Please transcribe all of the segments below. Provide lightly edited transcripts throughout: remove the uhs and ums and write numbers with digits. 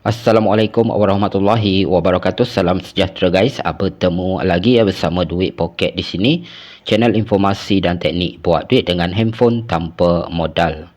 Assalamualaikum warahmatullahi wabarakatuh. Salam sejahtera guys. Bertemu lagi bersama Duit Poket di sini. Channel informasi dan teknik buat duit dengan handphone tanpa modal.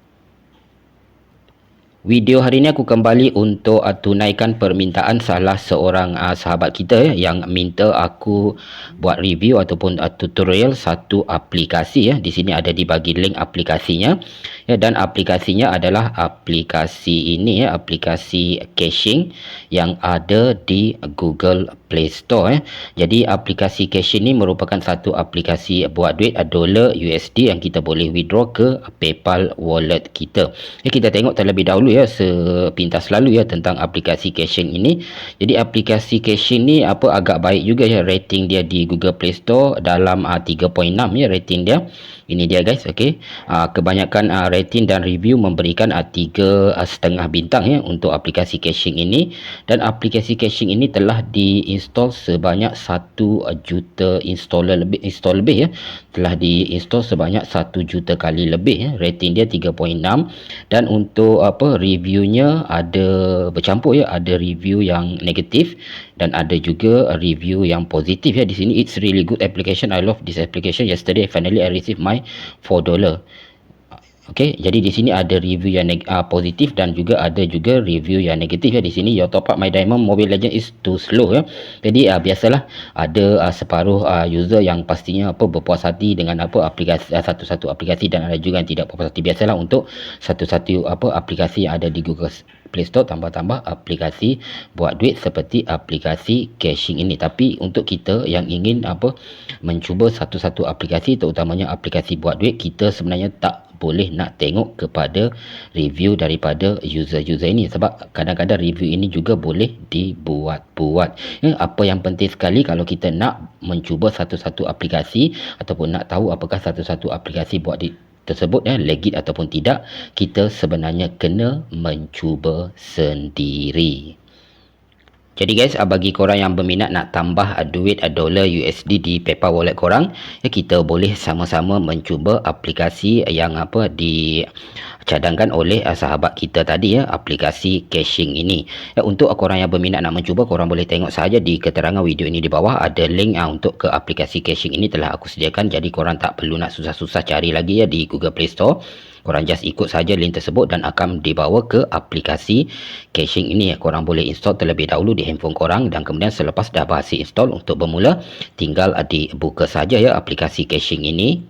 Video hari ini aku kembali untuk tunaikan permintaan salah seorang sahabat kita yang minta aku buat review ataupun tutorial satu aplikasi Di sini ada dibagi link aplikasinya dan aplikasinya adalah aplikasi ini aplikasi caching yang ada di Google Play Store Jadi aplikasi caching ini merupakan satu aplikasi buat duit dolar USD yang kita boleh withdraw ke PayPal wallet kita. Kita tengok terlebih dahulu sepintas lalu tentang aplikasi caching ini. Jadi aplikasi caching ni agak baik juga rating dia di Google Play Store dalam 3.6 rating dia. Ini dia guys, okey. Kebanyakan rating dan review memberikan 3.5 bintang untuk aplikasi caching ini, dan aplikasi caching ini telah diinstall sebanyak 1 juta install lebih telah diinstall sebanyak 1 juta kali lebih rating dia 3.6. Dan untuk reviewnya ada bercampur ada review yang negatif dan ada juga review yang positif di sini. It's really good application. I love this application. Yesterday finally I received my $4. Okey, jadi di sini ada review yang positif dan juga ada review yang negatif di sini. Your top up my diamond Mobile Legends is too slow Jadi biasalah ada separuh user yang pastinya berpuas hati dengan aplikasi satu-satu aplikasi, dan ada juga yang tidak berpuas hati. Biasalah untuk satu-satu aplikasi yang ada di Google Play Store, tambah-tambah aplikasi buat duit seperti aplikasi caching ini. Tapi untuk kita yang ingin mencuba satu-satu aplikasi, terutamanya aplikasi buat duit, kita sebenarnya tak boleh nak tengok kepada review daripada user-user ini, sebab kadang-kadang review ini juga boleh dibuat-buat. Apa yang penting sekali kalau kita nak mencuba satu-satu aplikasi ataupun nak tahu apakah satu-satu aplikasi buat tersebut legit ataupun tidak, kita sebenarnya kena mencuba sendiri. Jadi guys, bagi korang yang berminat nak tambah duit dolar USD di PayPal wallet korang, kita boleh sama-sama mencuba aplikasi yang dicadangkan oleh sahabat kita tadi aplikasi caching ini. Untuk korang yang berminat nak mencuba, korang boleh tengok saja di keterangan video ini di bawah ada link untuk ke aplikasi caching ini telah aku sediakan. Jadi korang tak perlu nak susah-susah cari lagi di Google Play Store. Korang just ikut saja link tersebut dan akan dibawa ke aplikasi caching ini. Korang boleh install terlebih dahulu di handphone korang, dan kemudian selepas dah berhasil install, untuk bermula tinggal dibuka saja aplikasi caching ini.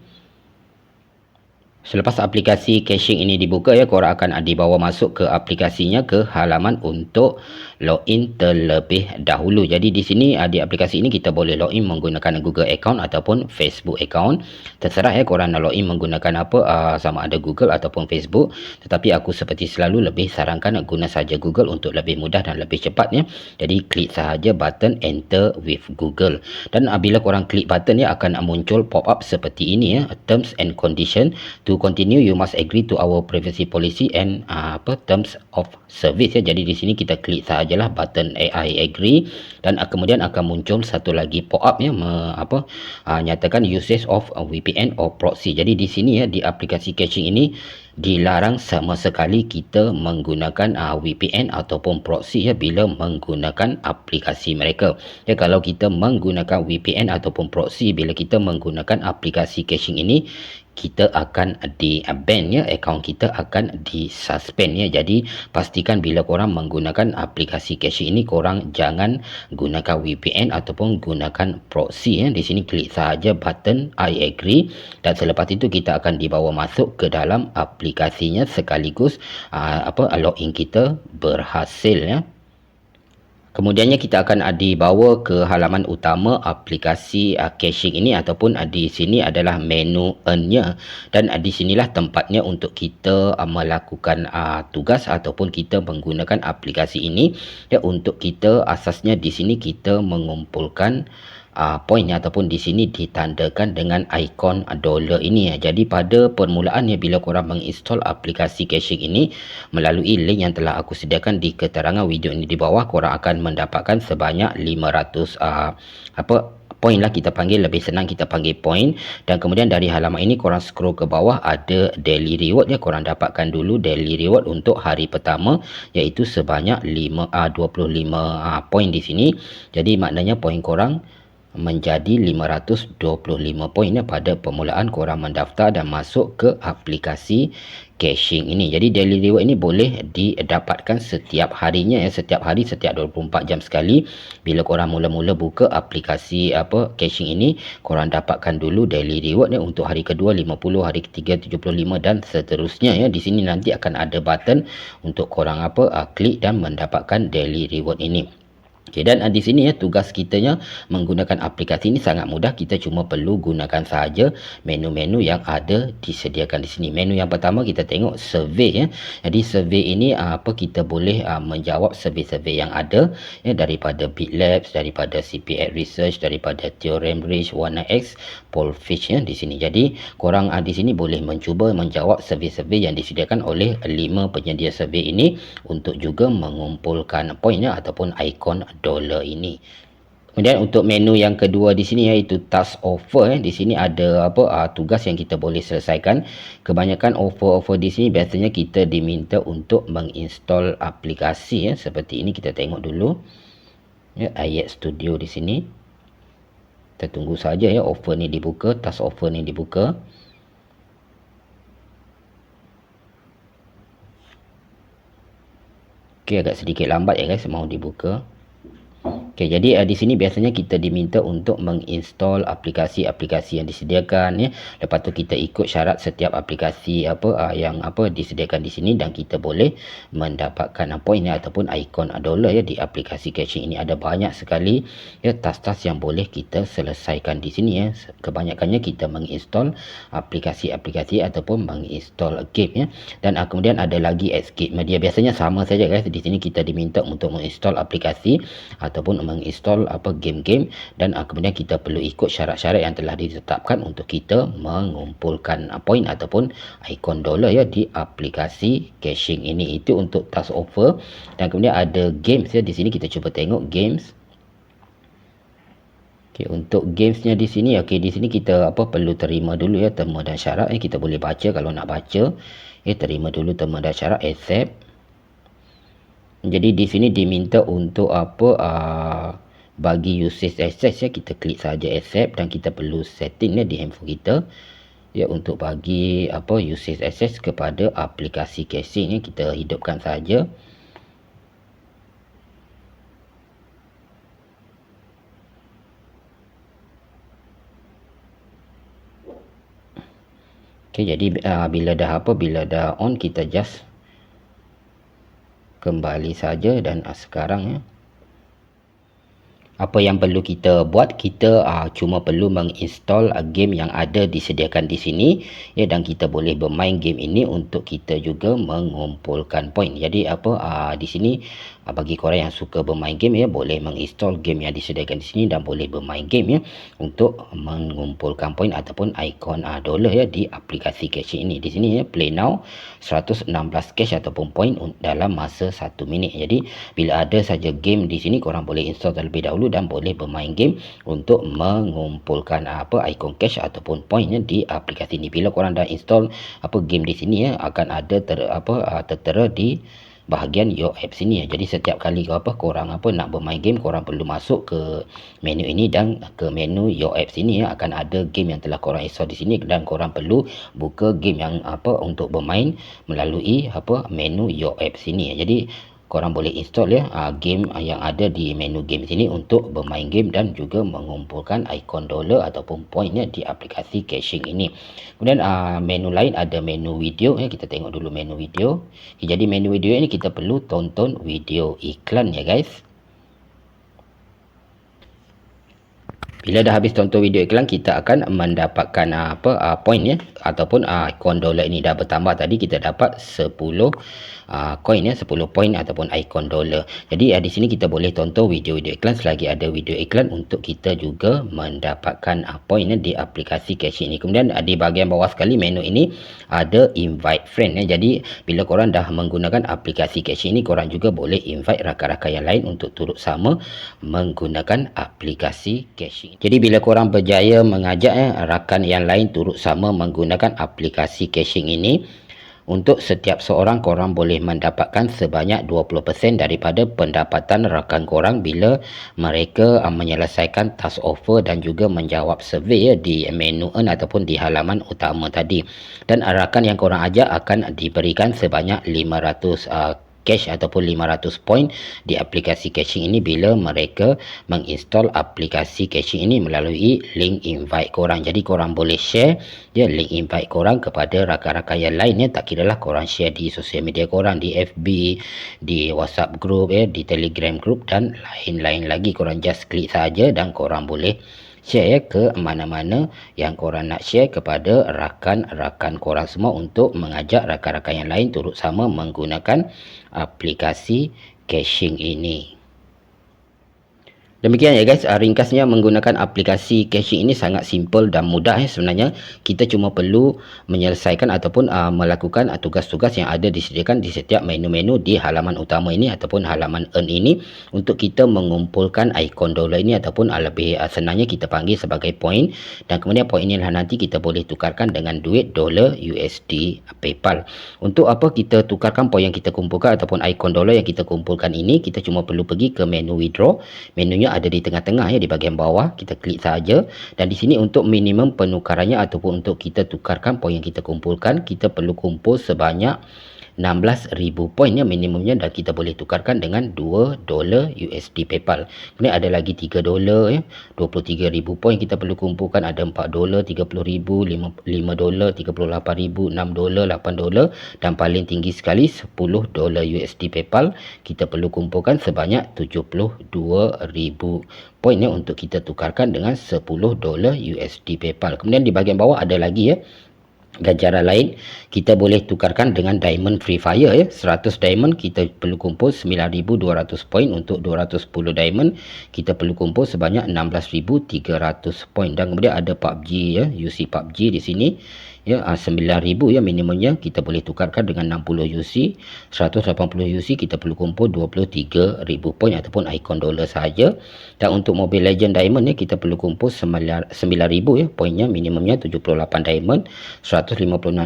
Selepas aplikasi caching ini dibuka korang akan dibawa masuk ke aplikasinya, ke halaman untuk login terlebih dahulu. Jadi di sini di aplikasi ini kita boleh login menggunakan Google account ataupun Facebook account. Terserah korang nak login menggunakan sama ada Google ataupun Facebook. Tetapi aku seperti selalu lebih sarankan guna saja Google untuk lebih mudah dan lebih cepat Jadi klik sahaja button enter with Google, dan bila korang klik button akan muncul pop up seperti ini terms and condition. To continue you must agree to our privacy policy and terms of service Jadi di sini kita klik sajalah button I agree, dan kemudian akan muncul satu lagi pop up nyatakan usage of VPN or proxy. Jadi di sini di aplikasi caching ini dilarang sama sekali kita menggunakan VPN ataupun proxy bila menggunakan aplikasi mereka. Kalau kita menggunakan VPN ataupun proxy bila kita menggunakan aplikasi caching ini, kita akan di-ban akaun kita akan disuspend Jadi pastikan bila korang menggunakan aplikasi caching ini, korang jangan gunakan VPN ataupun gunakan proxy Di sini klik saja button I agree, dan selepas itu kita akan dibawa masuk ke dalam aplikasinya sekaligus login kita berhasil Kemudiannya kita akan dibawa ke halaman utama aplikasi caching ini, ataupun di sini adalah menu earn-nya, dan di sinilah tempatnya untuk kita melakukan tugas ataupun kita menggunakan aplikasi ini untuk kita asasnya di sini kita mengumpulkan poin ataupun di sini ditandakan dengan ikon dolar ini Jadi pada permulaan bila korang menginstall aplikasi caching ini melalui link yang telah aku sediakan di keterangan video ini di bawah, korang akan mendapatkan sebanyak 500 point lah, kita panggil, lebih senang kita panggil point. Dan kemudian dari halaman ini korang scroll ke bawah, ada daily reward ya. Korang dapatkan dulu daily reward untuk hari pertama, iaitu sebanyak 25 point di sini. Jadi maknanya point korang menjadi 525 poin ya pada permulaan korang mendaftar dan masuk ke aplikasi caching ini. Jadi daily reward ini boleh didapatkan setiap harinya ya, setiap hari, setiap 24 jam sekali. Bila korang mula-mula buka aplikasi caching ini, korang dapatkan dulu daily reward ya untuk hari kedua 50, hari ketiga 75 dan seterusnya ya. Di sini nanti akan ada button untuk korang klik dan mendapatkan daily reward ini. Okay, dan di sini ya tugas kitanya menggunakan aplikasi ini sangat mudah. Kita cuma perlu gunakan sahaja menu-menu yang ada disediakan di sini. Menu yang pertama kita tengok survey ya. Jadi survey ini kita boleh menjawab survey-survey yang ada ya, daripada BitLabs, daripada CPX Research, daripada Theorem Bridge, Warna X, Polfish ya di sini. Jadi korang di sini boleh mencuba menjawab survey-survey yang disediakan oleh 5 penyedia survey ini untuk juga mengumpulkan poin ya ataupun ikon dollar ini. Kemudian untuk menu yang kedua di sini iaitu task offer. Di sini ada tugas yang kita boleh selesaikan. Kebanyakan offer-offer di sini biasanya kita diminta untuk menginstall aplikasi ya. Seperti ini kita tengok dulu. Ya, iX Studio di sini. Kita tunggu saja ya offer ni dibuka, task offer ni dibuka. Okey, agak sedikit lambat ya guys, mau dibuka. Okey, jadi di sini biasanya kita diminta untuk menginstall aplikasi-aplikasi yang disediakan ya. Lepas tu kita ikut syarat setiap aplikasi yang disediakan di sini dan kita boleh mendapatkan poin ya ataupun ikon dollar ya di aplikasi caching ini. Ada banyak sekali ya task-task yang boleh kita selesaikan di sini ya. Kebanyakannya kita menginstall aplikasi-aplikasi ataupun menginstall game ya. Dan kemudian ada lagi escape media. Biasanya sama saja guys. Di sini kita diminta untuk menginstall aplikasi ataupun menginstall game-game dan kemudian kita perlu ikut syarat-syarat yang telah ditetapkan untuk kita mengumpulkan poin ataupun ikon dollar ya di aplikasi caching ini. Itu untuk task offer. Dan kemudian ada games ya, di sini kita cuba tengok games. Okey, untuk gamesnya di sini di sini kita perlu terima dulu ya terma dan syarat ya. Kita boleh baca kalau nak baca ya, terima dulu terma dan syarat, accept. Jadi di sini diminta untuk bagi usage access ya, kita klik saja accept dan kita perlu setting ya di handphone kita ya untuk bagi usage access kepada aplikasi caching ya. Kita hidupkan saja. Okey, jadi bila dah on kita just kembali saja dan sekarang ya. Apa yang perlu kita buat, kita cuma perlu menginstall game yang ada disediakan di sini ya, dan kita boleh bermain game ini untuk kita juga mengumpulkan poin. Jadi di sini bagi korang yang suka bermain game ya, boleh menginstall game yang disediakan di sini dan boleh bermain game ya untuk mengumpulkan poin ataupun ikon dollar ya di aplikasi caching ini. Di sini ya, play now 116 cash ataupun poin dalam masa 1 minit. Jadi bila ada saja game di sini, korang boleh install terlebih dahulu dan boleh bermain game untuk mengumpulkan ikon cash ataupun poinnya di aplikasi ini. Bila korang dah install game di sini ya, akan ada tertera di bahagian your app sini ya. Jadi setiap kali korang nak bermain game, korang perlu masuk ke menu ini dan ke menu your app sini ya, akan ada game yang telah korang install di sini dan korang perlu buka game yang untuk bermain melalui menu your app sini ya. Jadi korang boleh install ya game yang ada di menu game sini untuk bermain game dan juga mengumpulkan ikon dollar ataupun poinnya di aplikasi caching ini. Kemudian menu lain ada menu video ya, kita tengok dulu menu video. Jadi menu video ini kita perlu tonton video iklan ya guys. Bila dah habis tonton video iklan, kita akan mendapatkan poin ya ataupun ikon dollar ini dah bertambah. Tadi kita dapat 10 koin ya, 10 poin ataupun ikon dollar. Jadi di sini kita boleh tonton video-video iklan selagi ada video iklan untuk kita juga mendapatkan poin ya di aplikasi caching ini. Kemudian di bahagian bawah sekali menu ini ada invite friend ya. Jadi bila korang dah menggunakan aplikasi caching ini, korang juga boleh invite rakan-rakan yang lain untuk turut sama menggunakan aplikasi caching. Jadi bila korang berjaya mengajak rakan yang lain turut sama menggunakan aplikasi caching ini, untuk setiap seorang korang boleh mendapatkan sebanyak 20% daripada pendapatan rakan korang bila mereka menyelesaikan task offer dan juga menjawab survey di menu earn ataupun di halaman utama tadi. Dan rakan yang korang ajak akan diberikan sebanyak 500 cash ataupun 500 point di aplikasi caching ini bila mereka menginstall aplikasi caching ini melalui link invite korang. Jadi korang boleh share link invite korang kepada rakan-rakan yang lain, tak kiralah korang share di sosial media korang, di FB, di WhatsApp group, di Telegram group dan lain-lain lagi. Korang just klik saja dan korang boleh share ke mana-mana yang korang nak share kepada rakan-rakan korang semua untuk mengajak rakan-rakan yang lain turut sama menggunakan aplikasi caching ini. Demikian ya guys, ringkasnya menggunakan aplikasi caching ini sangat simple dan mudah sebenarnya. Kita cuma perlu menyelesaikan ataupun melakukan tugas-tugas yang ada disediakan di setiap menu-menu di halaman utama ini ataupun halaman earn ini untuk kita mengumpulkan ikon dolar ini ataupun lebih senangnya kita panggil sebagai poin, dan kemudian poin inilah nanti kita boleh tukarkan dengan duit dolar USD PayPal. Untuk apa kita tukarkan poin yang kita kumpulkan ataupun ikon dolar yang kita kumpulkan ini, kita cuma perlu pergi ke menu withdraw. Menunya ada di tengah-tengah di bahagian bawah, kita klik saja, dan di sini untuk minimum penukarannya ataupun untuk kita tukarkan poin yang kita kumpulkan, kita perlu kumpul sebanyak 16,000 poin minimumnya, dan kita boleh tukarkan dengan 2 dolar USD PayPal. Kemudian ada lagi 3 dolar 23,000 poin kita perlu kumpulkan, ada 4 dolar 30,000, 5 dolar 38,000, 6 dolar 8 dolar, dan paling tinggi sekali 10 dolar USD PayPal kita perlu kumpulkan sebanyak 72,000 poin untuk kita tukarkan dengan 10 dolar USD PayPal. Kemudian di bahagian bawah ada lagi ganjaran lain, kita boleh tukarkan dengan diamond free fire 100 diamond kita perlu kumpul 9,200 poin. Untuk 210 diamond kita perlu kumpul sebanyak 16,300 poin. Dan kemudian ada PUBG UC PUBG di sini 9,000 minimumnya kita boleh tukarkan dengan 60 UC. 180 UC kita perlu kumpul 23,000 poin ataupun ikon dolar sahaja. Dan untuk Mobile Legend diamond kita perlu kumpul 9,000 poinnya, minimumnya 78 diamond. 156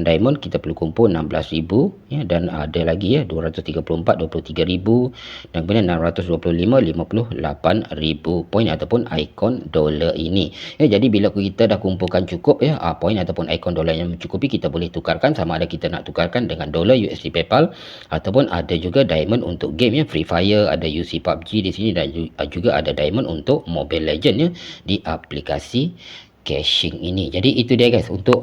diamond kita perlu kumpul 16,000 dan ada lagi 234 23,000, dan kemudian 625 58,000 poin ataupun ikon dolar ini. Jadi bila kita dah kumpulkan cukup poin ataupun ikon dolar yang mencukupi, kita boleh tukarkan sama ada kita nak tukarkan dengan dolar USD PayPal ataupun ada juga diamond untuk game Free Fire, ada UC PUBG di sini, dan juga ada diamond untuk Mobile Legend di aplikasi caching ini. Jadi itu dia guys untuk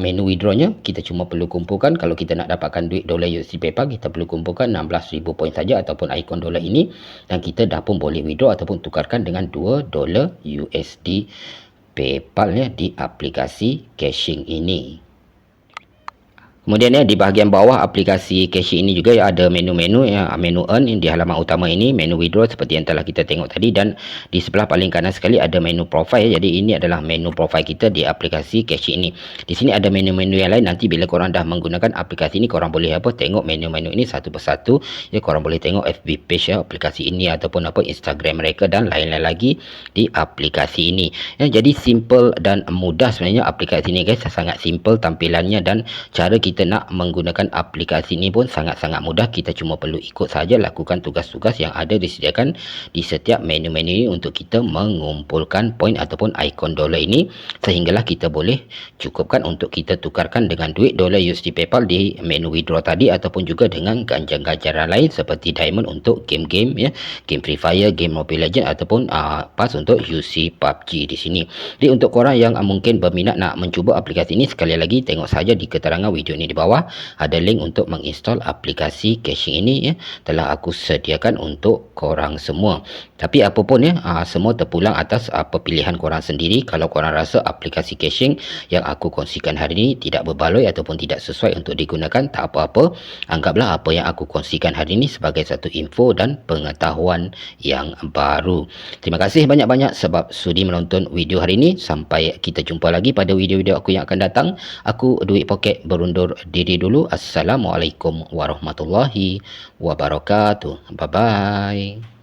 menu withdrawnya. Kita cuma perlu kumpulkan, kalau kita nak dapatkan duit dolar USD PayPal, kita perlu kumpulkan 16,000 poin saja ataupun ikon dolar ini, dan kita dah pun boleh withdraw ataupun tukarkan dengan 2 dolar USD PayPal di aplikasi caching ini. Kemudian di bahagian bawah aplikasi caching ini juga ada menu-menu menu earn di halaman utama ini, menu withdraw seperti yang telah kita tengok tadi, dan di sebelah paling kanan sekali ada menu profile. Jadi ini adalah menu profile kita di aplikasi caching ini. Di sini ada menu-menu yang lain, nanti bila korang dah menggunakan aplikasi ini korang boleh tengok menu-menu ini satu persatu korang boleh tengok FB page aplikasi ini ataupun Instagram mereka dan lain-lain lagi di aplikasi ini. Jadi simple dan mudah sebenarnya aplikasi ini guys, sangat simple tampilannya, dan cara kita nak menggunakan aplikasi ini pun sangat-sangat mudah. Kita cuma perlu ikut saja, lakukan tugas-tugas yang ada disediakan di setiap menu-menu ini untuk kita mengumpulkan poin ataupun ikon dolar ini, sehinggalah kita boleh cukupkan untuk kita tukarkan dengan duit dolar USD PayPal di menu withdraw tadi, ataupun juga dengan ganjaran lain seperti diamond untuk game-game game Free Fire, game Mobile Legend, ataupun pas untuk UC PUBG di sini. Jadi untuk korang yang mungkin berminat nak mencuba aplikasi ini, sekali lagi tengok saja di keterangan video ini di bawah ada link untuk menginstall aplikasi caching ini telah aku sediakan untuk korang semua. Tapi apapun semua terpulang atas pilihan korang sendiri. Kalau korang rasa aplikasi caching yang aku kongsikan hari ini tidak berbaloi ataupun tidak sesuai untuk digunakan, tak apa-apa, anggaplah apa yang aku kongsikan hari ini sebagai satu info dan pengetahuan yang baru. Terima kasih banyak-banyak sebab sudi menonton video hari ini. Sampai kita jumpa lagi pada video-video aku yang akan datang. Aku Duit Poket berundur diri dulu. Assalamualaikum warahmatullahi wabarakatuh. Bye bye.